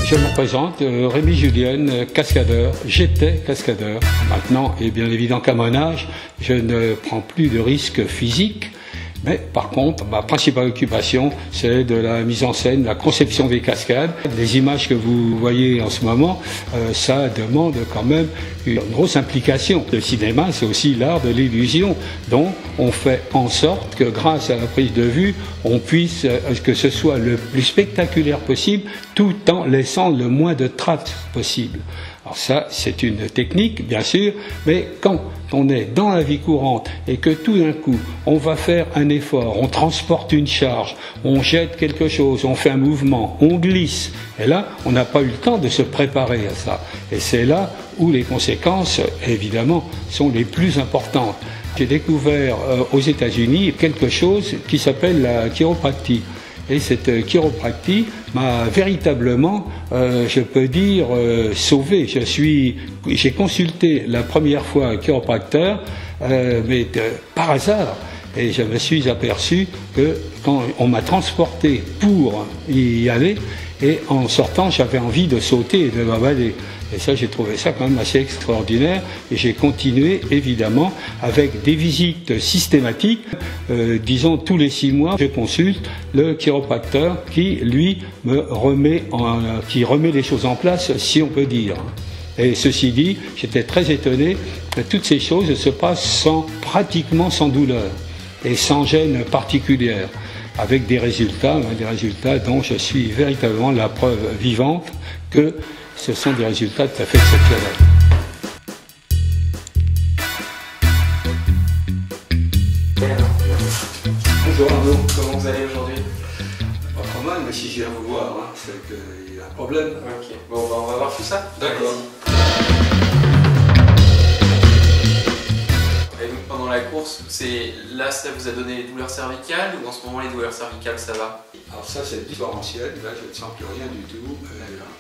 Je me présente, Rémi Julienne, cascadeur. J'étais cascadeur. Maintenant, et bien évident qu'à mon âge, je ne prends plus de risques physiques. Mais par contre, ma principale occupation, c'est de la mise en scène, la conception des cascades. Les images que vous voyez en ce moment, ça demande quand même une grosse implication. Le cinéma, c'est aussi l'art de l'illusion. Donc, on fait en sorte que grâce à la prise de vue, on puisse, que ce soit le plus spectaculaire possible, tout en laissant le moins de traces possible. Alors ça, c'est une technique, bien sûr, mais quand on est dans la vie courante et que tout d'un coup, on va faire un effort, on transporte une charge, on jette quelque chose, on fait un mouvement, on glisse, et là, on n'a pas eu le temps de se préparer à ça. Et c'est là où les conséquences, évidemment, sont les plus importantes. J'ai découvert aux États-Unis quelque chose qui s'appelle la chiropractie. Et cette chiropractie m'a véritablement, je peux dire, sauvé. J'ai consulté la première fois un chiropracteur, mais par hasard. Et je me suis aperçu que quand on m'a transporté pour y aller, et en sortant, j'avais envie de sauter et de m'avaler. Et ça, j'ai trouvé ça quand même assez extraordinaire. Et j'ai continué, évidemment, avec des visites systématiques. Disons, tous les 6 mois, je consulte le chiropracteur qui, lui, qui remet les choses en place, si on peut dire. Et ceci dit, j'étais très étonné que toutes ces choses se passent pratiquement sans douleur et sans gêne particulière, avec des résultats dont je suis véritablement la preuve vivante que ce sont des résultats tout à fait exceptionnels. Bonjour Arnaud, comment vous allez aujourd'hui? Pas trop mal, mais si je viens vous voir, hein, c'est qu'il y a un problème. Ok, bon, bah, on va voir tout ça. D'accord. Et donc pendant la course, là ça vous a donné les douleurs cervicales ou en ce moment les douleurs cervicales ça va? Alors ça c'est différentiel, là je ne sens plus rien du tout,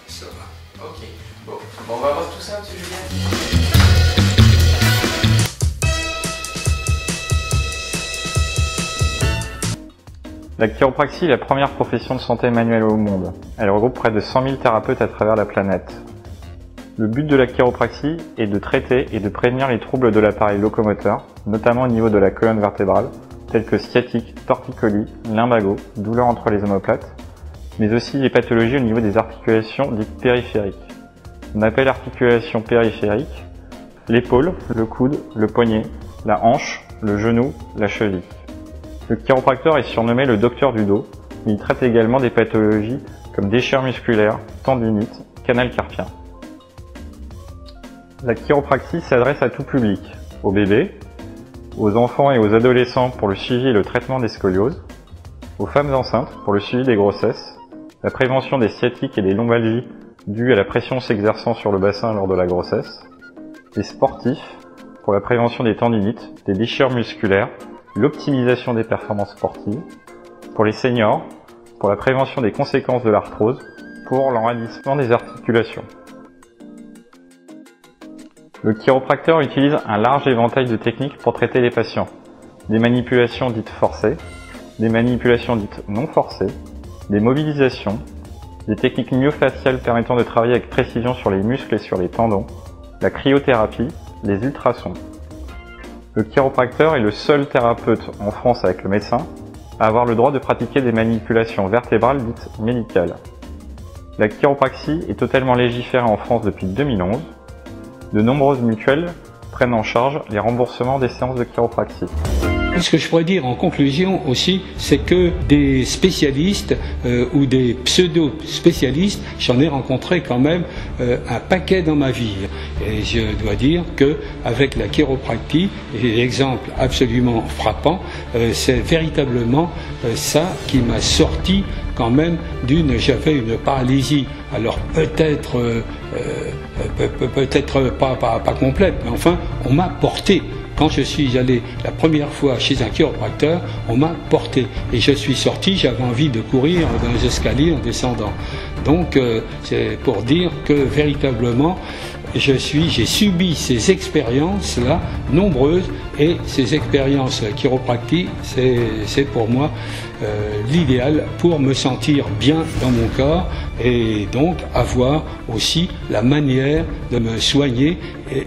ça va. Ok, bon, on va voir tout ça, monsieur Julien. La chiropraxie est la première profession de santé manuelle au monde. Elle regroupe près de 100 000 thérapeutes à travers la planète. Le but de la chiropraxie est de traiter et de prévenir les troubles de l'appareil locomoteur, notamment au niveau de la colonne vertébrale, tels que sciatique, torticolis, lumbago, douleurs entre les omoplates, mais aussi les pathologies au niveau des articulations dites périphériques. On appelle articulation périphérique l'épaule, le coude, le poignet, la hanche, le genou, la cheville. Le chiropracteur est surnommé le docteur du dos, mais il traite également des pathologies comme déchirure musculaire, tendinite, canal carpien. La chiropraxie s'adresse à tout public, aux bébés, aux enfants et aux adolescents pour le suivi et le traitement des scolioses, aux femmes enceintes pour le suivi des grossesses, la prévention des sciatiques et des lombalgies dues à la pression s'exerçant sur le bassin lors de la grossesse, les sportifs pour la prévention des tendinites, des déchirures musculaires, l'optimisation des performances sportives, pour les seniors, pour la prévention des conséquences de l'arthrose, pour l'enraidissement des articulations. Le chiropracteur utilise un large éventail de techniques pour traiter les patients. Des manipulations dites forcées, des manipulations dites non forcées, des mobilisations, des techniques myofaciales permettant de travailler avec précision sur les muscles et sur les tendons, la cryothérapie, les ultrasons. Le chiropracteur est le seul thérapeute en France avec le médecin à avoir le droit de pratiquer des manipulations vertébrales dites médicales. La chiropraxie est totalement légiférée en France depuis 2011. De nombreuses mutuelles prennent en charge les remboursements des séances de chiropraxie. Ce que je pourrais dire en conclusion aussi, c'est que des spécialistes ou des pseudo-spécialistes, j'en ai rencontré quand même un paquet dans ma vie. Et je dois dire qu'avec la chiropractie, et l'exemple absolument frappant, c'est véritablement ça qui m'a sorti quand même j'avais une paralysie. Alors peut-être pas complète, mais enfin on m'a porté. Quand je suis allé la première fois chez un chiropracteur, on m'a porté. Et je suis sorti, j'avais envie de courir dans les escaliers en descendant. Donc c'est pour dire que véritablement, j'ai subi ces expériences-là, nombreuses, et ces expériences chiropractiques, c'est pour moi l'idéal pour me sentir bien dans mon corps et donc avoir aussi la manière de me soigner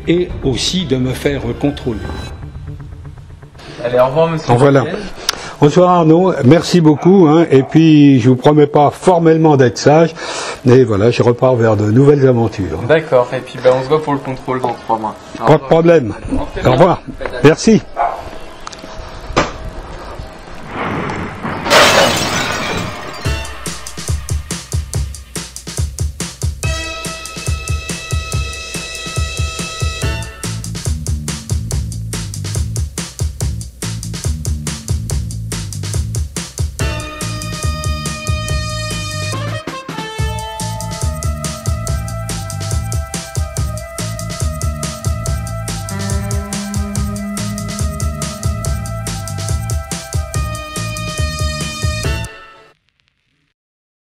et aussi de me faire contrôler. Allez, au revoir monsieur. Voilà. Bonsoir Arnaud, merci beaucoup, hein, et puis je vous promets pas formellement d'être sage, mais voilà, je repars vers de nouvelles aventures. D'accord, et puis on se voit pour le contrôle dans 3 mois. Pas de problème. Au revoir. Merci.